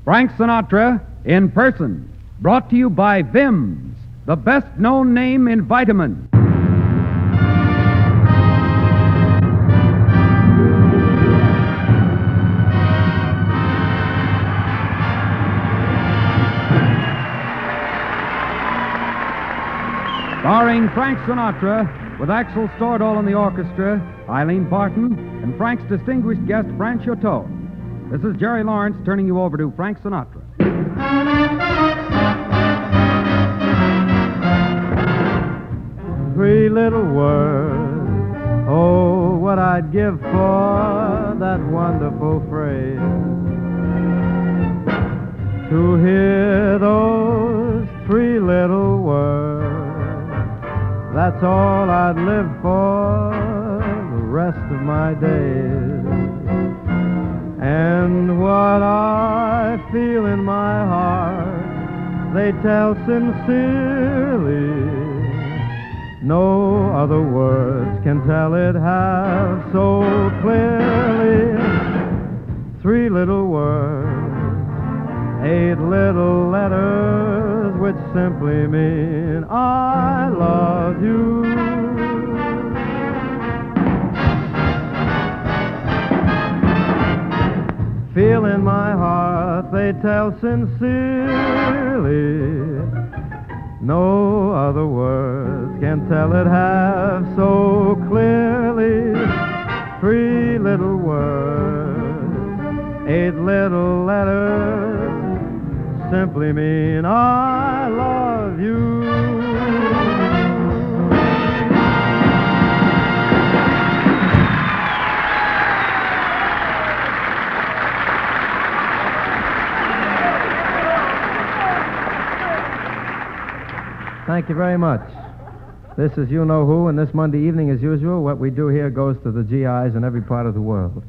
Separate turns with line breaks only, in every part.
Frank Sinatra in person. Brought to you by VIMMS, the best-known name in vitamins. Starring Frank Sinatra, with Axel Stordahl in the orchestra, Eileen Barton, and Frank's distinguished guest, Franchot. This is Jerry Lawrence turning you over to Frank Sinatra.
Three little words, oh, what I'd give for that wonderful phrase. To hear those three little words, that's all I'd live for the rest of my days. And what I feel in my heart, they tell sincerely. No other words can tell it half so clearly. Three little words, 8 little letters, which simply mean I love you. Feel in my heart, they tell sincerely. No other words can tell it half so clearly. 3 little words, 8 little letters, simply mean I love you. Thank you very much. This is You Know Who, and this Monday evening, as usual, what we do here goes to the GIs in every part of the world.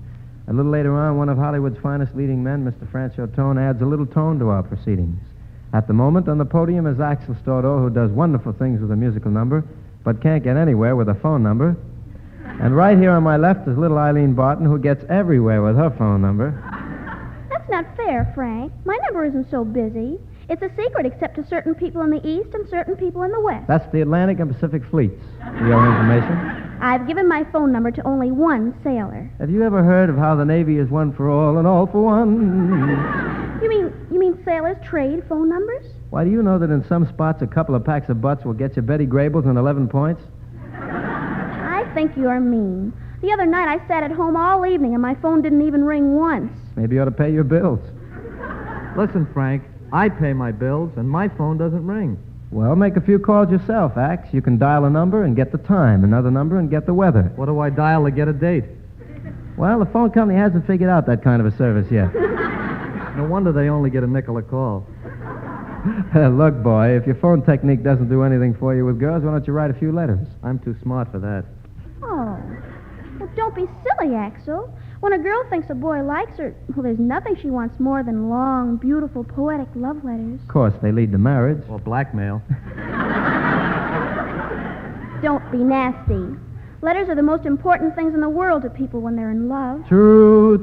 A little later on, one of Hollywood's finest leading men, Mr. Franchot, adds a little tone to our proceedings. At the moment, on the podium is Axel Stordahl, who does wonderful things with a musical number, but can't get anywhere with a phone number. And right here on my left is little Eileen Barton, who gets everywhere with her phone number.
That's not fair, Frank. My number isn't so busy. It's a secret except to certain people in the East and certain people in the West.
That's the Atlantic and Pacific fleets, for your information.
I've given my phone number to only one sailor.
Have you ever heard of how the Navy is one for all and all for one?
You mean sailors trade phone numbers?
Why, do you know that in some spots a couple of packs of butts will get you Betty Grable and 11 points?
I think you're mean. The other night I sat at home all evening and my phone didn't even ring once.
Maybe you ought to pay your bills.
Listen, Frank, I pay my bills, and my phone doesn't ring.
Well, make a few calls yourself, Ax. You can dial a number and get the time, another number and get the weather.
What do I dial to get a date?
Well, the phone company hasn't figured out that kind of a service yet.
No wonder they only get a nickel a call.
Look, boy, if your phone technique doesn't do anything for you with girls, why don't you write a few letters?
I'm too smart for that.
Oh. Well, don't be silly, Axel. When a girl thinks a boy likes her, well, there's nothing she wants more than long, beautiful, poetic love letters.
Of course, they lead to marriage.
Or blackmail.
Don't be nasty. Letters are the most important things in the world to people when they're in love.
True.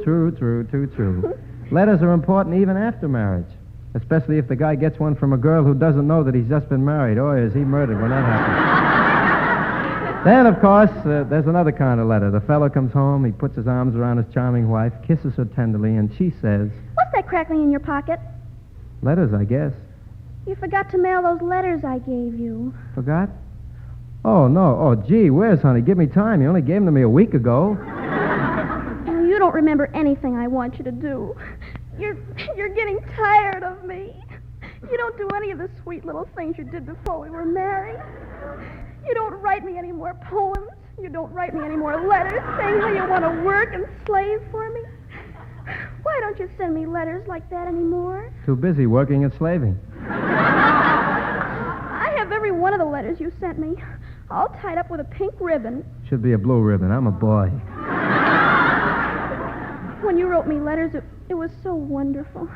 Letters are important even after marriage, especially if the guy gets one from a girl who doesn't know that he's just been married. Oh, is he murdered when that happens. Then, of course, there's another kind of letter. The fellow comes home, he puts his arms around his charming wife, kisses her tenderly, and she says...
What's that crackling in your pocket?
Letters, I guess.
You forgot to mail those letters I gave you.
Forgot? Oh, no. Oh, gee whiz, honey, give me time. You only gave them to me a week ago.
Oh, you don't remember anything I want you to do. You're getting tired of me. You don't do any of the sweet little things you did before we were married. You don't write me any more poems. You don't write me any more letters saying how you want to work and slave for me. Why don't you send me letters like that anymore?
Too busy working and slaving.
I have every one of the letters you sent me, all tied up with a pink ribbon.
Should be a blue ribbon. I'm a boy.
When you wrote me letters, it was so wonderful.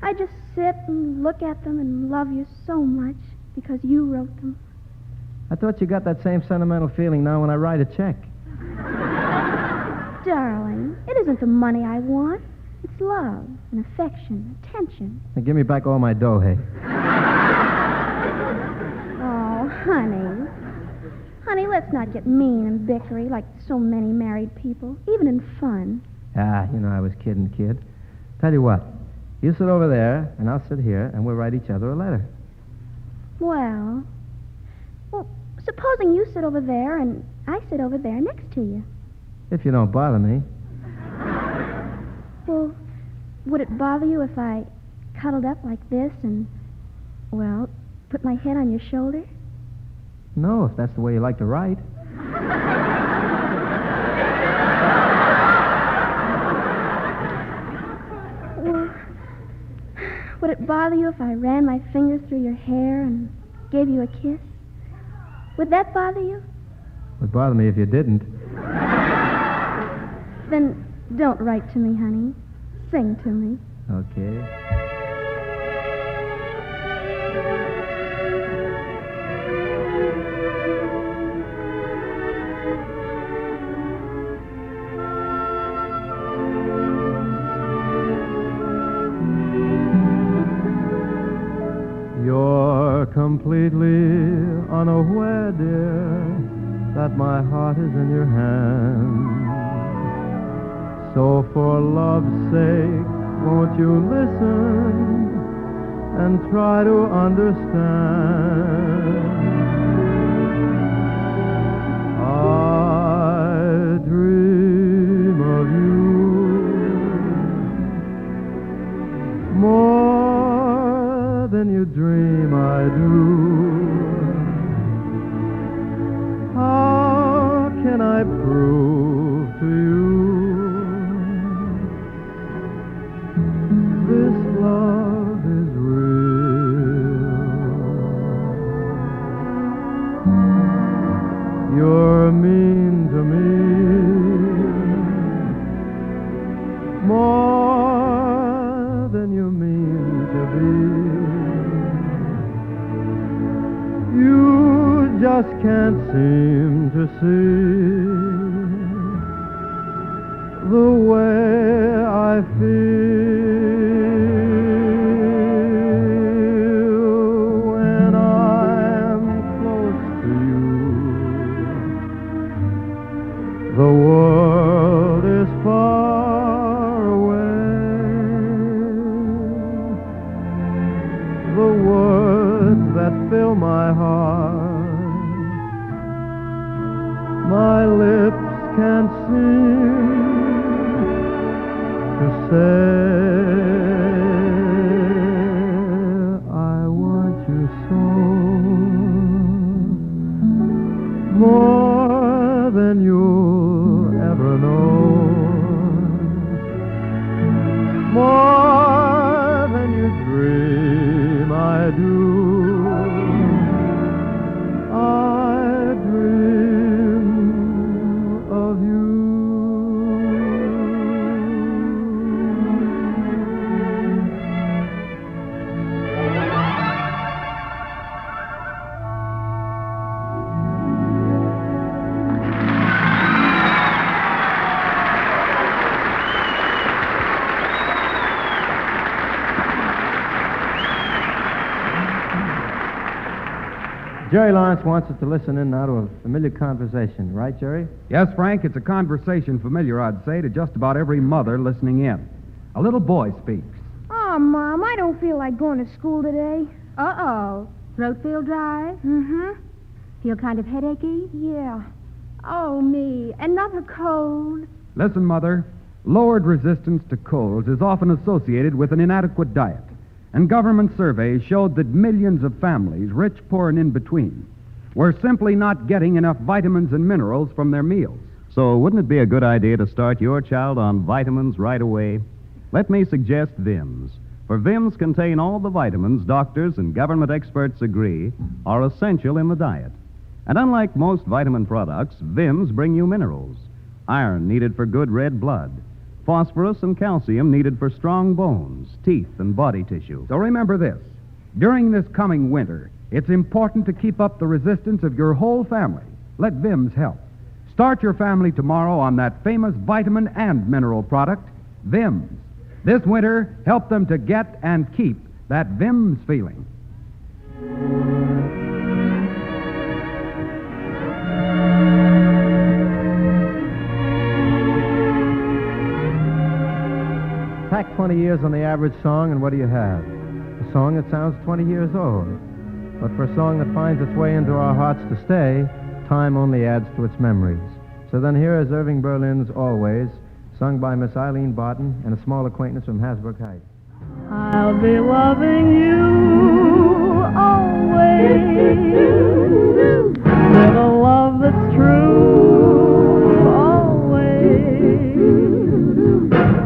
I just sit and look at them and love you so much because you wrote them.
I thought you got that same sentimental feeling now when I write a check.
Darling, it isn't the money I want. It's love and affection, attention.
Now, give me back all my dough, hey.
Oh, honey. Honey, let's not get mean and bickery like so many married people, even in fun.
Ah, you know I was kidding, kid. Tell you what, you sit over there, and I'll sit here, and we'll write each other a letter.
Well, supposing you sit over there and I sit over there next to you.
If you don't bother me.
Well, would it bother you if I cuddled up like this and, well, put my head on your shoulder?
No, if that's the way you like to write.
Well, would it bother you if I ran my fingers through your hair and gave you a kiss? Would that bother you?
It would bother me if you didn't.
Then don't write to me, honey. Sing to me.
Okay. You're completely unaware, dear, that my heart is in your hand. So for love's sake, won't you listen and try to understand? I dream of you more than you dream I do. How can I prove to you this love is real? You're mean to me more than you mean to be. You just can't seem to see the way I feel when I'm close to you. The world is far away. The words that fill my heart, my lips can't seem to say. I want you so, more than you'll ever know, more than you dream I do. I dream of you. Jerry Lawrence wants us to listen in now to a familiar conversation. Right, Jerry?
Yes, Frank, it's a conversation familiar, I'd say, to just about every mother listening in. A little boy speaks.
Oh, Mom, I don't feel like going to school today.
Uh-oh. Throat feel dry?
Mm-hmm.
Feel kind of headachy?
Yeah. Oh, me. Another cold.
Listen, Mother, lowered resistance to colds is often associated with an inadequate diet. And government surveys showed that millions of families, rich, poor, and in between, were simply not getting enough vitamins and minerals from their meals.
So wouldn't it be a good idea to start your child on vitamins right away? Let me suggest VIMMS. For VIMMS contain all the vitamins doctors and government experts agree are essential in the diet. And unlike most vitamin products, VIMMS bring you minerals. Iron needed for good red blood. Phosphorus and calcium needed for strong bones, teeth, and body tissue.
So remember this. During this coming winter, it's important to keep up the resistance of your whole family. Let VIMMS help. Start your family tomorrow on that famous vitamin and mineral product, VIMMS. This winter, help them to get and keep that VIMMS feeling.
Tack 20 years on the average song, and what do you have? A song that sounds 20 years old. But for a song that finds its way into our hearts to stay, time only adds to its memories. So then here is Irving Berlin's Always, sung by Miss Eileen Barton and a small acquaintance from Hasbrook Heights.
I'll be loving you always with a love that's true always.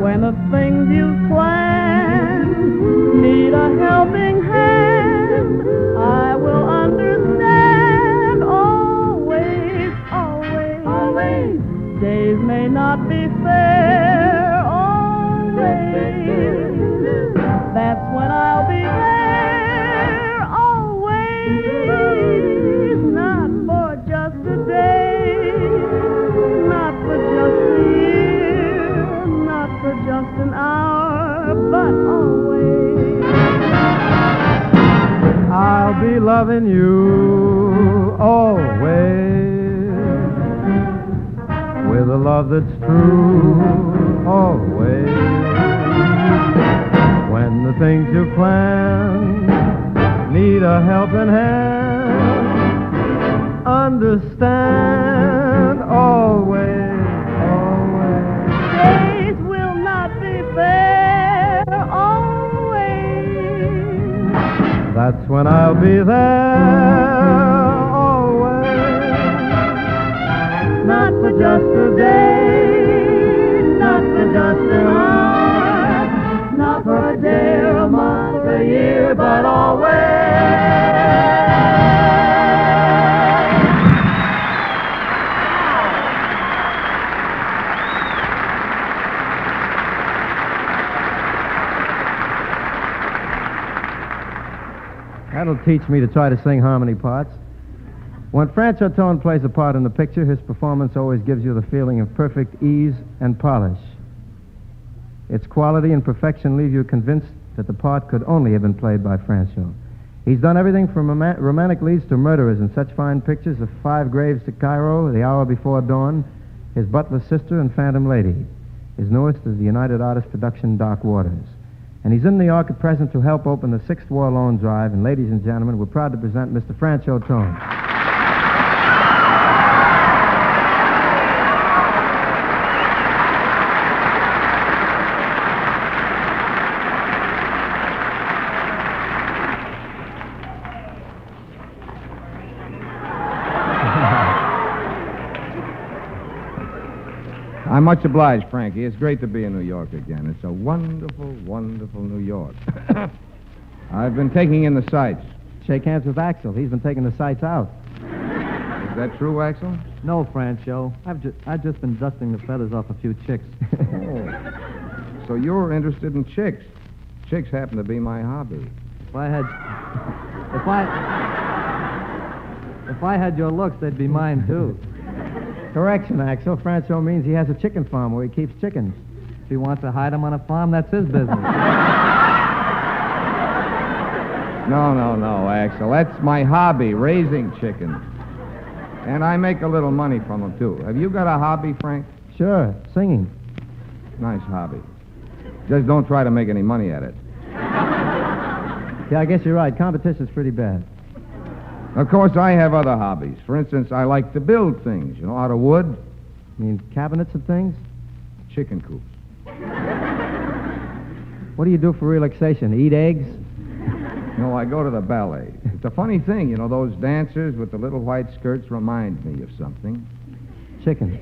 When the things you plan need a helping hand, I will understand always, always, always. Days may not be fair always. That's when I'll be there always. Not for just a day, not for just a year, not for just an hour, but always.
I'll be loving you always with a love that's true always. When the things you plan need a helping hand, understand always, always.
Days will not be fair always.
That's when I'll be there always.
Not for just a day, not for just an hour, not for a day or a month, a year, but always.
That'll teach me to try to sing harmony parts. When Franchot plays a part in the picture, his performance always gives you the feeling of perfect ease and polish. Its quality and perfection leave you convinced that the part could only have been played by Franchot. He's done everything from romantic leads to murderers in such fine pictures as Five Graves to Cairo, The Hour Before Dawn, His Butler's Sister, and Phantom Lady. His newest is the United Artists production, Dark Waters. And he's in New York at present to help open the 6th War Loan Drive. And ladies and gentlemen, we're proud to present Mr. Franchot.
I'm much obliged, Frankie. It's great to be in New York again. It's a wonderful, wonderful New York. I've been taking in the sights.
Shake hands with Axel. He's been taking the sights out.
Is that true, Axel?
No, Franchot. I've just been dusting the feathers off a few chicks.
Oh. So you're interested in chicks. Chicks happen to be my hobby.
If I had your looks, they'd be mine, too.
Correction, Axel. Franchot means he has a chicken farm where he keeps chickens.
If he wants to hide them on a farm, that's his business.
No, Axel. That's my hobby, raising chickens. And I make a little money from them, too. Have you got a hobby, Frank?
Sure, singing.
Nice hobby. Just don't try to make any money at it.
Yeah, I guess you're right. Competition's pretty bad.
Of course, I have other hobbies. For instance, I like to build things, out of wood.
You mean cabinets and things?
Chicken coops.
What do you do for relaxation? Eat eggs?
No, I go to the ballet. It's a funny thing, those dancers with the little white skirts remind me of something.
Chickens.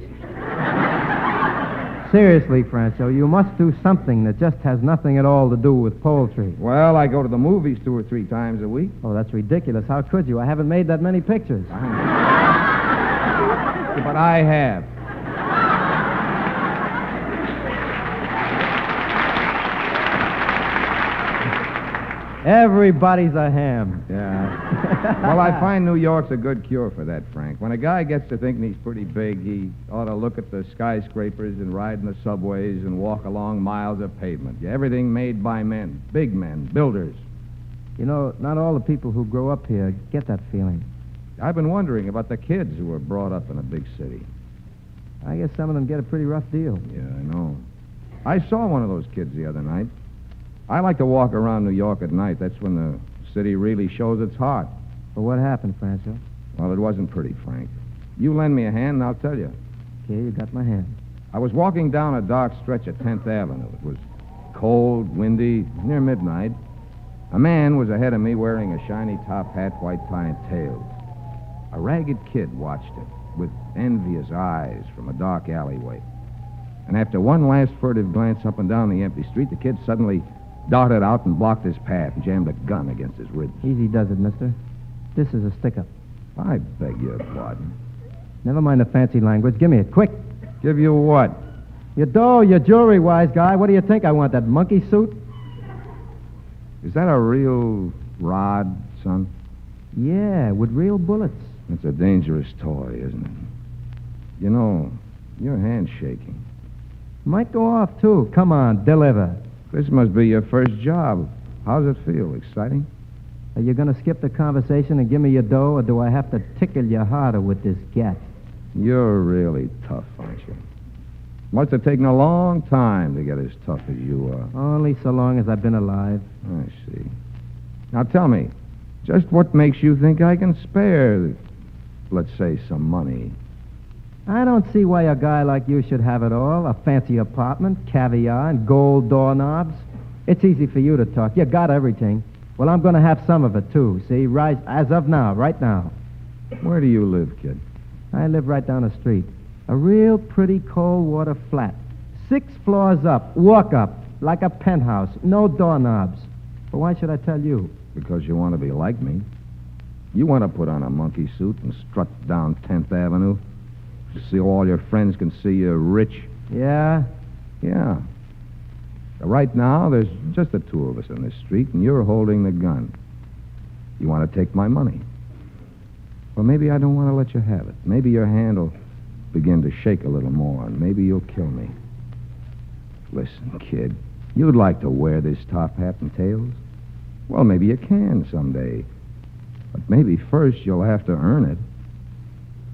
Seriously, Franchot, you must do something that just has nothing at all to do with poultry.
Well, I go to the movies 2 or 3 times a week.
Oh, that's ridiculous. How could you? I haven't made that many pictures.
But I have.
Everybody's a ham.
Yeah. Well, I find New York's a good cure for that, Frank. When a guy gets to thinking he's pretty big, he ought to look at the skyscrapers and ride in the subways and walk along miles of pavement. Yeah, everything made by men, big men, builders.
You know, not all the people who grow up here get that feeling.
I've been wondering about the kids who were brought up in a big city.
I guess some of them get a pretty rough deal.
Yeah, I know. I saw one of those kids the other night. I like to walk around New York at night. That's when the city really shows its heart.
Well, what happened, Franco?
Well, it wasn't pretty, Frank. You lend me a hand and I'll tell you.
Okay, you got my hand.
I was walking down a dark stretch of 10th Avenue. It was cold, windy, near midnight. A man was ahead of me wearing a shiny top hat, white tie, and tails. A ragged kid watched him with envious eyes from a dark alleyway. And after one last furtive glance up and down the empty street, the kid suddenly darted out and blocked his path and jammed a gun against his ribs.
Easy does it, mister. This is a stick-up.
I beg your pardon.
Never mind the fancy language. Give me it, quick.
Give you what?
Your dough, your jewelry, wise guy. What do you think I want, that monkey suit?
Is that a real rod, son?
Yeah, with real bullets.
It's a dangerous toy, isn't it? You know, your hand's shaking.
Might go off, too. Come on, deliver.
This must be your first job. How's it feel? Exciting?
Are you going to skip the conversation and give me your dough, or do I have to tickle you harder with this gat?
You're really tough, aren't you? Must have taken a long time to get as tough as you are.
Only so long as I've been alive.
I see. Now tell me, just what makes you think I can spare, let's say, some money?
I don't see why a guy like you should have it all. A fancy apartment, caviar, and gold doorknobs. It's easy for you to talk. You got everything. Well, I'm going to have some of it, too. See, right as of now, right now.
Where do you live, kid?
I live right down the street. A real pretty cold water flat. 6 floors up, walk up, like a penthouse. No doorknobs. But why should I tell you?
Because you want to be like me. You want to put on a monkey suit and strut down 10th Avenue so all your friends can see you're rich.
Yeah?
Yeah. Right now, there's just the two of us in this street, and you're holding the gun. You want to take my money. Well, maybe I don't want to let you have it. Maybe your hand will begin to shake a little more, and maybe you'll kill me. Listen, kid, you'd like to wear this top hat and tails? Well, maybe you can someday. But maybe first you'll have to earn it.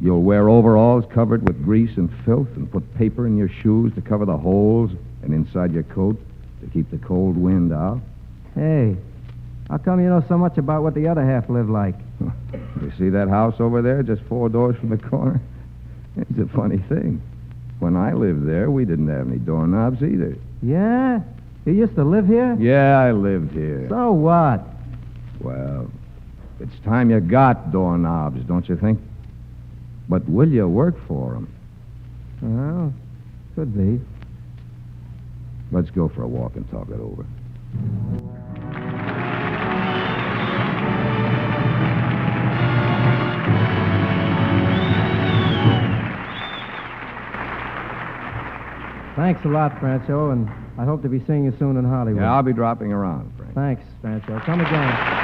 You'll wear overalls covered with grease and filth and put paper in your shoes to cover the holes and inside your coat to keep the cold wind out.
Hey, how come you know so much about what the other half live like?
You see that house over there just 4 doors from the corner? It's a funny thing. When I lived there, we didn't have any doorknobs either.
Yeah? You used to live here?
Yeah, I lived here.
So what?
Well, it's time you got doorknobs, don't you think? But will you work for them?
Well, could be.
Let's go for a walk and talk it over.
Thanks a lot, Franco, and I hope to be seeing you soon in Hollywood.
Yeah, I'll be dropping around, Frank.
Thanks, Franco. Come again.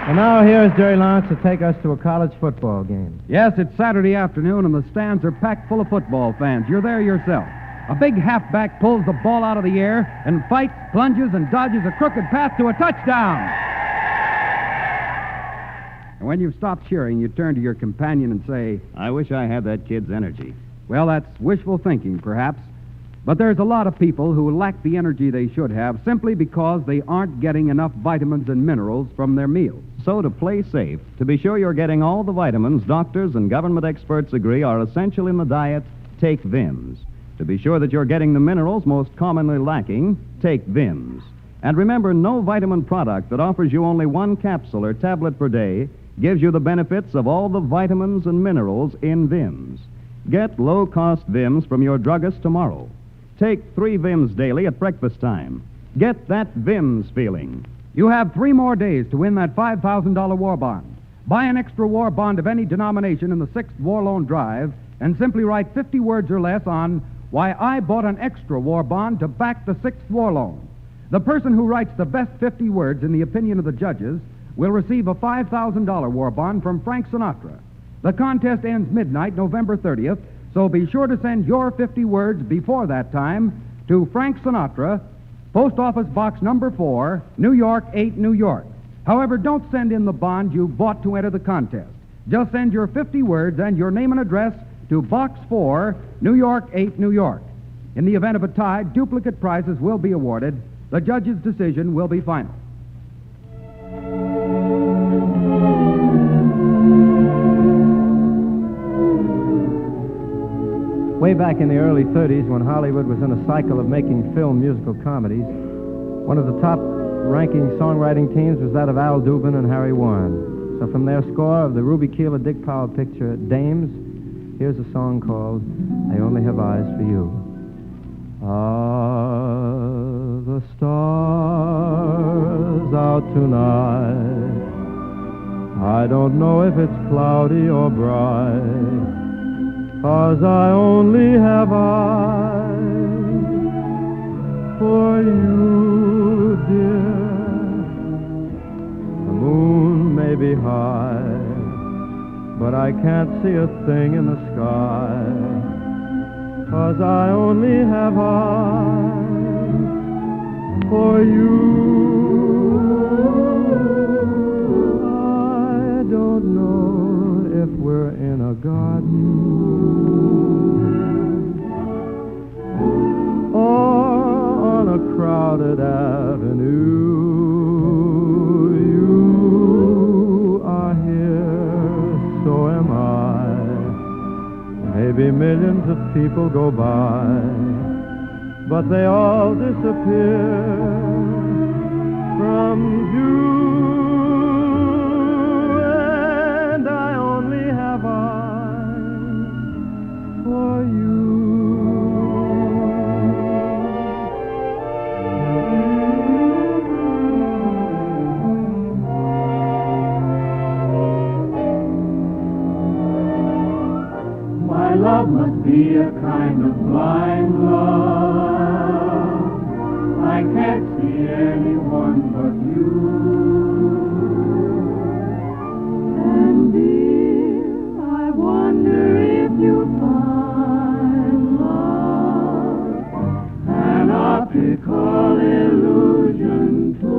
And now here is Jerry Lawrence to take us to a college football game.
Yes, it's Saturday afternoon, and the stands are packed full of football fans. You're there yourself. A big halfback pulls the ball out of the air and fights, plunges, and dodges a crooked path to a touchdown. And when you've stopped cheering, you turn to your companion and say,
I wish I had that kid's energy.
well, that's wishful thinking, perhaps. But there's a lot of people who lack the energy they should have simply because they aren't getting enough vitamins and minerals from their meals.
So to play safe, to be sure you're getting all the vitamins doctors and government experts agree are essential in the diet, take VIMMS. To be sure that you're getting the minerals most commonly lacking, take VIMMS. And remember, no vitamin product that offers you only 1 capsule or tablet per day gives you the benefits of all the vitamins and minerals in VIMMS. Get low-cost VIMMS from your druggist tomorrow. Take 3 VIMMS daily at breakfast time. Get that VIMMS feeling.
You have 3 more days to win that $5,000 war bond. Buy an extra war bond of any denomination in the 6th War Loan Drive and simply write 50 words or less on why I bought an extra war bond to back the 6th War Loan. The person who writes the best 50 words in the opinion of the judges will receive a $5,000 war bond from Frank Sinatra. The contest ends midnight, November 30th, so be sure to send your 50 words before that time to Frank Sinatra, Post Office Box number 4, New York 8, New York. However, don't send in the bond you bought to enter the contest. Just send your 50 words and your name and address to Box 4, New York 8, New York. In the event of a tie, duplicate prizes will be awarded. The judge's decision will be final.
Way back in the early 30s, when Hollywood was in a cycle of making film musical comedies, one of the top-ranking songwriting teams was that of Al Dubin and Harry Warren. So from their score of the Ruby Keeler Dick Powell picture, Dames, here's a song called I Only Have Eyes for You. Are the stars out tonight? I don't know if it's cloudy or bright, 'cause I only have eyes for you, dear. The moon may be high, but I can't see a thing in the sky, 'cause I only have eyes for you. I don't know if we're in a garden or on a crowded avenue. You are here, so am I. Maybe millions of people go by, but they all disappear from view. And I only have eyes for you.
My love must be a kind of blind love. I can't see anyone but you. And dear, I wonder if you find love an optical illusion too.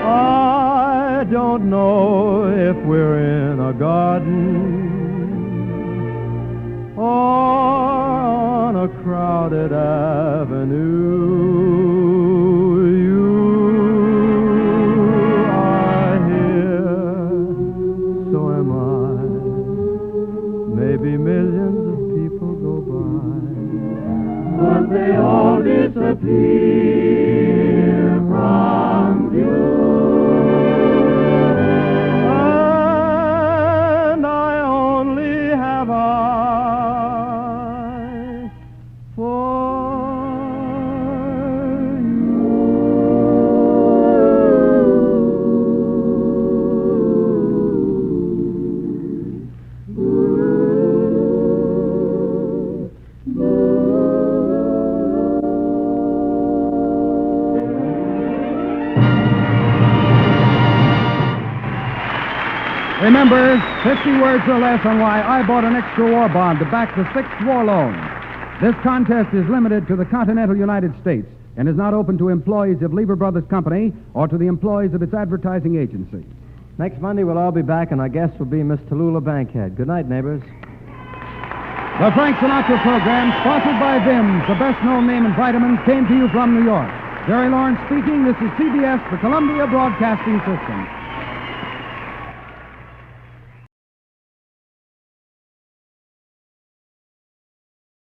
I don't know if we're in a garden or on a crowded avenue. You are here, so am I. Maybe millions of people go by,
But they all disappear from view.
and I only have eyes for
Remember, 50 words or less on why I bought an extra war bond to back the 6th war loan. This contest is limited to the continental United States and is not open to employees of Lever Brothers Company or to the employees of its advertising agency.
Next Monday, we'll all be back, and our guest will be Miss Tallulah Bankhead. Good night, neighbors.
The Frank Sinatra program, sponsored by VIMMS, the best-known name in vitamins, came to you from New York. Jerry Lawrence speaking. This is CBS, the Columbia Broadcasting System.